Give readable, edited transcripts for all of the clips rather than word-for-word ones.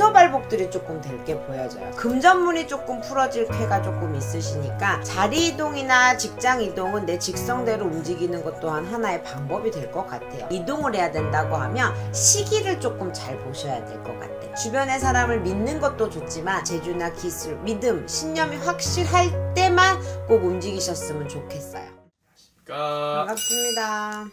문서발복들이 조금 될 게 보여져요. 금전문이 조금 풀어질 쾌가 조금 있으시니까 자리 이동이나 직장 이동은 내 직성대로 움직이는 것 또한 하나의 방법이 될 것 같아요. 이동을 해야 된다고 하면 시기를 조금 잘 보셔야 될 것 같아요. 주변의 사람을 믿는 것도 좋지만 재주나 기술, 믿음, 신념이 확실할 때만 꼭 움직이셨으면 좋겠어요. 반갑습니다.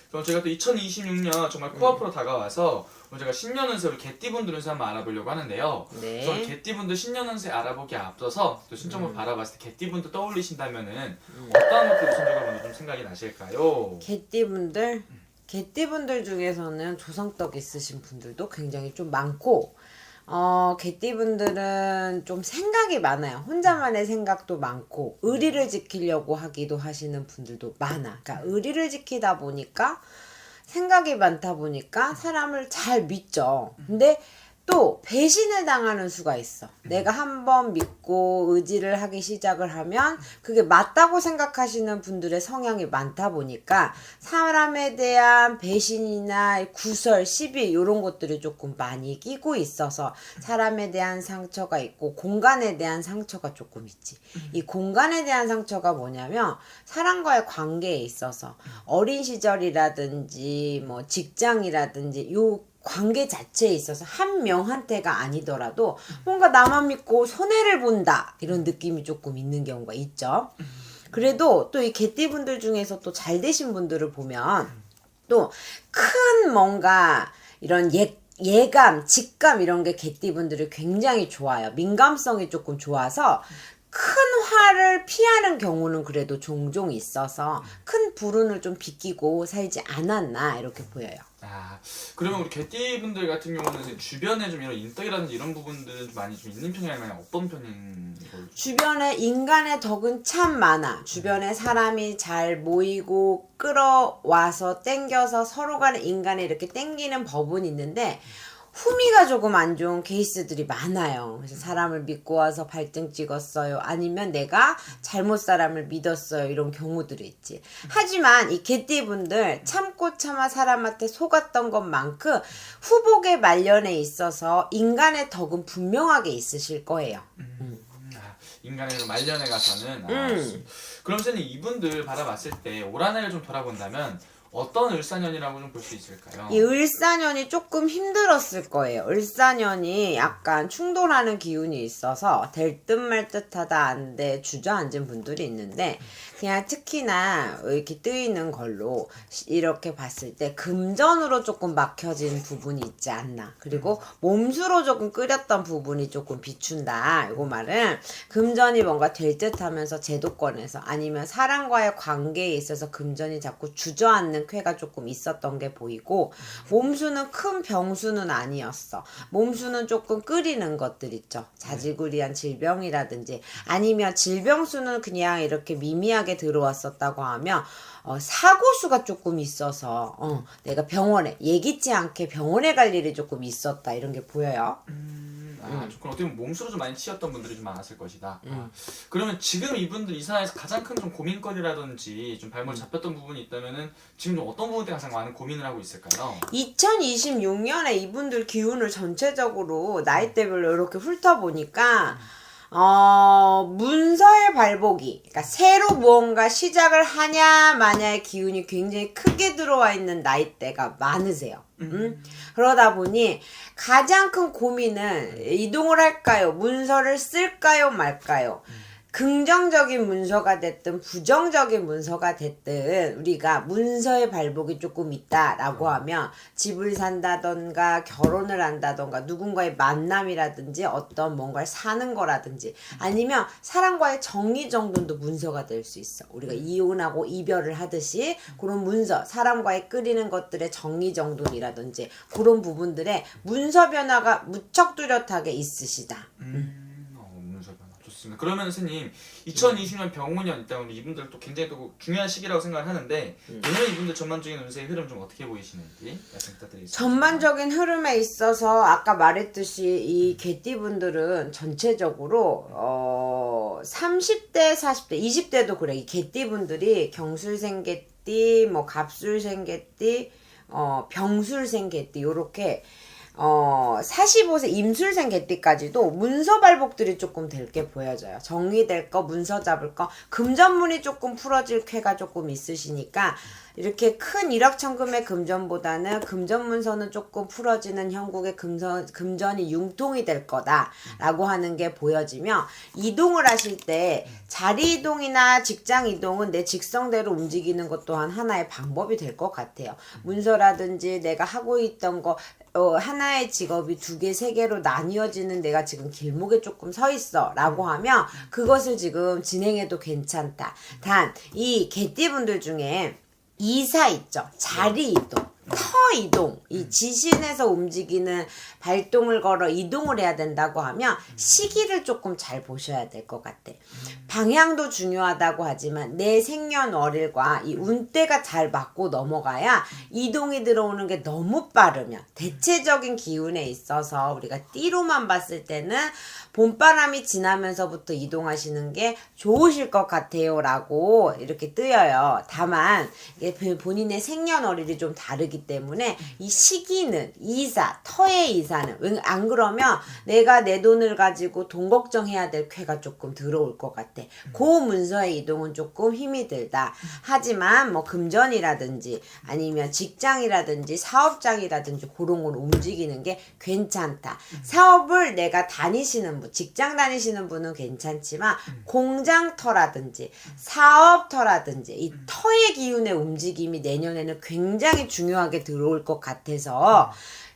그럼 제가 또 2026년 정말 코앞으로 다가와서 오늘 제가 신년운세 우리 개띠분들 운세 한번 알아보려고 하는데요. 네. 그래서 개띠분들 신년운세 알아보기에 앞서서 또 신점을 바라봤을 때 개띠분들 떠올리신다면은 어떤 것들이 우선적으로 먼저 좀 생각이 나실까요? 개띠분들 중에서는 조상떡 있으신 분들도 굉장히 좀 많고, 개띠분들은 좀 생각이 많아요. 혼자만의 생각도 많고, 의리를 지키려고 하기도 하시는 분들도 많아. 그러니까 의리를 지키다 보니까, 생각이 많다 보니까 사람을 잘 믿죠. 근데 또 배신을 당하는 수가 있어. 내가 한번 믿고 의지를 하기 시작을 하면 그게 맞다고 생각하시는 분들의 성향이 많다 보니까 사람에 대한 배신이나 구설, 시비 이런 것들이 조금 많이 끼고 있어서 사람에 대한 상처가 있고 공간에 대한 상처가 조금 있지. 이 공간에 대한 상처가 뭐냐면 사람과의 관계에 있어서 어린 시절이라든지 뭐 직장이라든지 요 관계 자체에 있어서 한 명한테가 아니더라도 뭔가 나만 믿고 손해를 본다 이런 느낌이 조금 있는 경우가 있죠. 그래도 또 이 개띠분들 중에서 또 잘 되신 분들을 보면 또 큰 뭔가 이런 예감, 직감 이런 게 개띠분들이 굉장히 좋아요. 민감성이 조금 좋아서 큰 화를 피하는 경우는 그래도 종종 있어서 큰 불운을 좀 비끼고 살지 않았나 이렇게 보여요. 그러면 우리 개띠분들 같은 경우는 주변에 좀 이런 인덕이라든지 이런 부분들은 좀 많이 좀 있는 편이 아니면 어떤 편인 걸로? 주변에 인간의 덕은 참 많아. 주변에 사람이 잘 모이고 끌어와서 땡겨서 서로 간에 인간에 이렇게 땡기는 법은 있는데 후미가 조금 안 좋은 케이스들이 많아요. 그래서 사람을 믿고 와서 발등 찍었어요. 아니면 내가 잘못 사람을 믿었어요. 이런 경우들이 있지. 하지만 이 개띠분들 참고 참아 사람한테 속았던 것만큼 후복의 말년에 있어서 인간의 덕은 분명하게 있으실 거예요. 인간의 말년에 가서는 그럼 선생님 이분들 바라봤을 때 올 한 해를 좀 돌아본다면 어떤 을사년이라고 좀 볼 수 있을까요? 이 을사년이 조금 힘들었을 거예요. 을사년이 약간 충돌하는 기운이 있어서 될 듯 말 듯하다 안 돼 주저앉은 분들이 있는데 그냥 특히나 이렇게 뜨이는 걸로 이렇게 봤을 때 금전으로 조금 막혀진 부분이 있지 않나. 그리고 몸수로 조금 끓였던 부분이 조금 비춘다. 이거 말은 금전이 뭔가 될 듯 하면서 제도권에서 아니면 사람과의 관계에 있어서 금전이 자꾸 주저앉는 쾌가 조금 있었던 게 보이고 몸수는 큰 병수는 아니었어. 몸수는 조금 끓이는 것들 있죠. 자질구리한 질병이라든지 아니면 질병수는 그냥 이렇게 미미하게 들어왔었다고 하면 사고수가 조금 있어서 내가 병원에 예기치 않게 병원에 갈 일이 조금 있었다 이런 게 보여요. 그럼 어떻게 보면 몸수로 좀 많이 치였던 분들이 좀 많았을 것이다. 그러면 지금 이분들 이 상황에서 가장 큰 좀 고민거리라든지 좀 발목이 잡혔던 부분이 있다면은 지금 좀 어떤 부분에 가장 많은 고민을 하고 있을까요? 2026년에 이분들 기운을 전체적으로 나이대별로 이렇게 훑어보니까 문서의 발복이, 그러니까 새로 무언가 시작을 하냐 마냐의 기운이 굉장히 크게 들어와 있는 나이대가 많으세요. 그러다 보니 가장 큰 고민은 이동을 할까요? 문서를 쓸까요? 말까요? 긍정적인 문서가 됐든 부정적인 문서가 됐든 우리가 문서의 발복이 조금 있다라고 하면 집을 산다던가 결혼을 한다던가 누군가의 만남이라든지 어떤 뭔가를 사는 거라든지 아니면 사람과의 정리정돈도 문서가 될 수 있어. 우리가 이혼하고 이별을 하듯이 그런 문서, 사람과의 끓이는 것들의 정리정돈이라든지 그런 부분들에 문서 변화가 무척 뚜렷하게 있으시다. 문서 변화 좋습니다. 그러면 선생님 2020년 병원년 있다 보니 이분들 또 굉장히 또 중요한 시기라고 생각을 하는데 내년 이분들 전반적인 운세의 흐름 좀 어떻게 보이시는지 말씀 부탁드리겠습니다. 전반적인 흐름에 있어서 아까 말했듯이 이 개띠분들은 전체적으로 30대, 40대, 20대도 그래. 이 개띠분들이 경술생개띠, 뭐 갑술생개띠, 병술생개띠 요렇게 45세 임술생 개띠까지도 문서 발복들이 조금 될 게 보여져요. 정리될 거, 문서 잡을 거, 금전문이 조금 풀어질 쾌가 조금 있으시니까 이렇게 큰 일확천금의 금전보다는 금전 문서는 조금 풀어지는 형국의 금전이 융통이 될 거다라고 하는 게 보여지며, 이동을 하실 때 자리 이동이나 직장 이동은 내 직성대로 움직이는 것 또한 하나의 방법이 될 것 같아요. 문서라든지 내가 하고 있던 거 하나의 직업이 2개, 3개로 나뉘어지는 내가 지금 길목에 조금 서 있어 라고 하면 그것을 지금 진행해도 괜찮다. 단 이 개띠분들 중에 이사 있죠. 자리 이동, 터 이동, 이 지신에서 움직이는 발동을 걸어 이동을 해야 된다고 하면 시기를 조금 잘 보셔야 될 것 같아. 방향도 중요하다고 하지만 내 생년월일과 이 운대가 잘 맞고 넘어가야 이동이 들어오는 게 너무 빠르면, 대체적인 기운에 있어서 우리가 띠로만 봤을 때는 봄바람이 지나면서부터 이동하시는 게 좋으실 것 같아요 라고 이렇게 뜨여요. 다만 이게 본인의 생년월일이 좀 다르기 때문에 이 시기는, 이사, 터의 이사는, 안 그러면 내가 내 돈을 가지고 돈 걱정해야 될 쾌가 조금 들어올 것 같아. 그 문서의 이동은 조금 힘이 들다. 하지만 뭐 금전이라든지 아니면 직장이라든지 사업장이라든지 그런 걸 움직이는 게 괜찮다. 사업을 내가 다니시는 분, 직장 다니시는 분은 괜찮지만 공장터라든지 사업터라든지 이 터의 기운의 움직임이 내년에는 굉장히 중요하게 들어올 것 같아서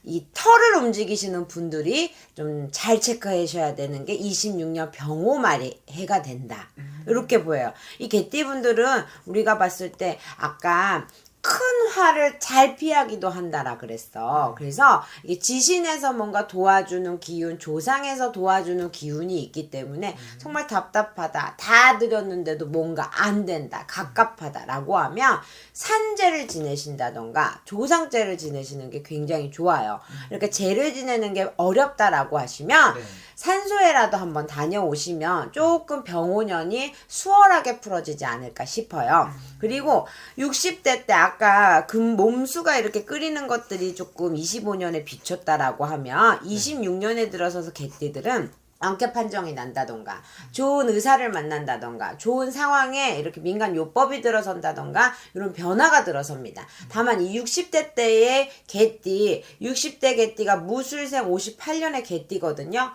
이 터를 움직이시는 분들이 좀 잘 체크하셔야 되는 게 26년 병호말이 해가 된다. 이렇게 보여요. 이 개띠분들은 우리가 봤을 때 아까 큰 화를 잘 피하기도 한다라 그랬어. 그래서 이게 지신에서 뭔가 도와주는 기운, 조상에서 도와주는 기운이 있기 때문에 정말 답답하다, 다 드렸는데도 뭔가 안 된다, 갑갑하다라고 하면 산재를 지내신다던가 조상재를 지내시는 게 굉장히 좋아요. 이렇게 재를 지내는 게 어렵다라고 하시면 산소에라도 한번 다녀오시면 조금 병오년이 수월하게 풀어지지 않을까 싶어요. 그리고 60대 때 아까 몸수가 이렇게 끓이는 것들이 조금 25년에 비쳤다라고 하면 26년에 들어서서 개띠들은 안개 판정이 난다던가 좋은 의사를 만난다던가 좋은 상황에 이렇게 민간 요법이 들어선다던가 이런 변화가 들어섭니다. 다만 이 60대 때의 개띠, 60대 개띠가 무술생 58년의 개띠거든요.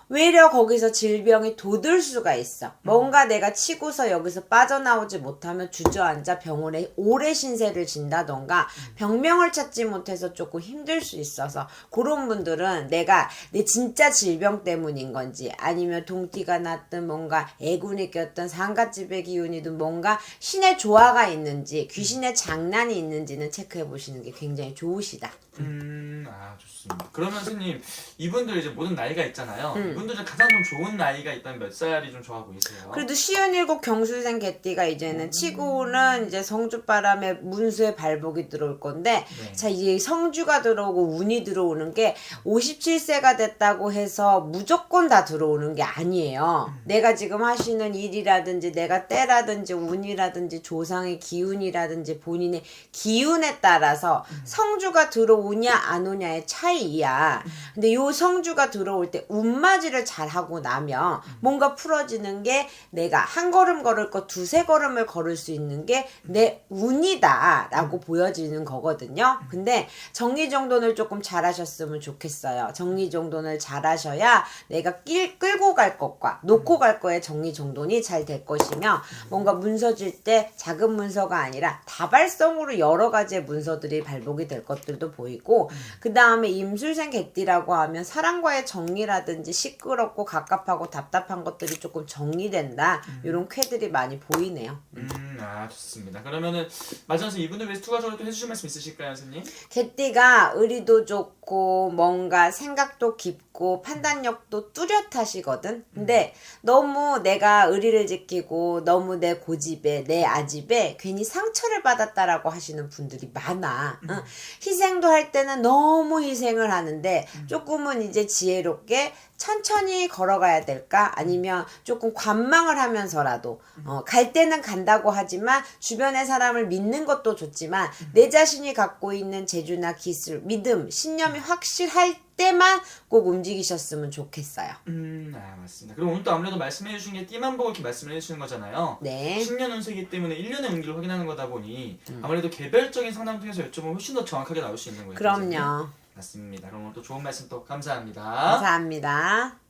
외려 거기서 질병이 돋을 수가 있어. 뭔가 내가 치고서 여기서 빠져나오지 못하면 주저앉아 병원에 오래 신세를 진다던가 병명을 찾지 못해서 조금 힘들 수 있어서 그런 분들은 내가 내 진짜 질병 때문인 건지 아니면 동티가 났든 뭔가 애군이 꼈든 상갓집의 기운이든 뭔가 신의 조화가 있는지 귀신의 장난이 있는지는 체크해 보시는 게 굉장히 좋으시다. 좋습니다. 그러면 선생님, 이분들 이제 모든 나이가 있잖아요. 이분들 중 가장 좀 좋은 나이가 있다면 몇 살이 좀 좋아 보이세요? 그래도 57 경술생 개띠가 이제는 치고는 이제 성주바람에 문수의 발복이 들어올 건데, 자, 이제 성주가 들어오고 운이 들어오는 게 57세가 됐다고 해서 무조건 다 들어오는 게 아니에요. 내가 지금 하시는 일이라든지 내가 때라든지 운이라든지 조상의 기운이라든지 본인의 기운에 따라서 성주가 들어오냐 안 오냐의 차이야. 근데 요 성주가 들어올 때 운맞이를 잘 하고 나면 뭔가 풀어지는 게 내가 한 걸음 걸을 거 2-3걸음을 걸을 수 있는 게 내 운이다 라고 보여지는 거거든요. 근데 정리정돈을 조금 잘 하셨으면 좋겠어요. 정리정돈을 잘 하셔야 내가 끌고 갈 것과 놓고 갈 거의 정리정돈이 잘 될 것이며, 뭔가 문서 질 때 작은 문서가 아니라 다발성으로 여러 가지의 문서들이 발복이 될 것들도 보이고, 그 다음에 임술생 개띠라고 하면 사람과의 정리라든지 시끄럽고 갑갑하고 답답한 것들이 조금 정리된다, 이런 쾌들이 많이 보이네요. 좋습니다. 그러면은 마지막으로 이분들 위해서 추가적으로 또 해주실 말씀 있으실까요, 선생님? 개띠가 의리도 좋고 뭔가 생각도 깊고 판단력도 뚜렷하시거든. 근데 너무 내가 의리를 지키고 너무 내 고집에 내 아집에 괜히 상처를 받았다라고 하시는 분들이 많아. 희생도 할 때는 너무 희생을 하는데 조금은 이제 지혜롭게 천천히 걸어가야 될까? 아니면 조금 관망을 하면서라도 갈 때는 간다고 하지만 주변의 사람을 믿는 것도 좋지만 내 자신이 갖고 있는 재주나 기술, 믿음, 신념이 확실할 그때만 꼭 움직이셨으면 좋겠어요. 맞습니다. 그리고 오늘 또 아무래도 말씀해 주신 게 띠만 보고 이렇게 말씀을 해주시는 거잖아요. 네. 신년 운세이기 때문에 1년의 운기를 확인하는 거다 보니 아무래도 개별적인 상담 통해서 여쭤보면 훨씬 더 정확하게 나올 수 있는 거예요. 그럼요. 맞습니다. 그럼 오늘 또 좋은 말씀 또 감사합니다. 감사합니다.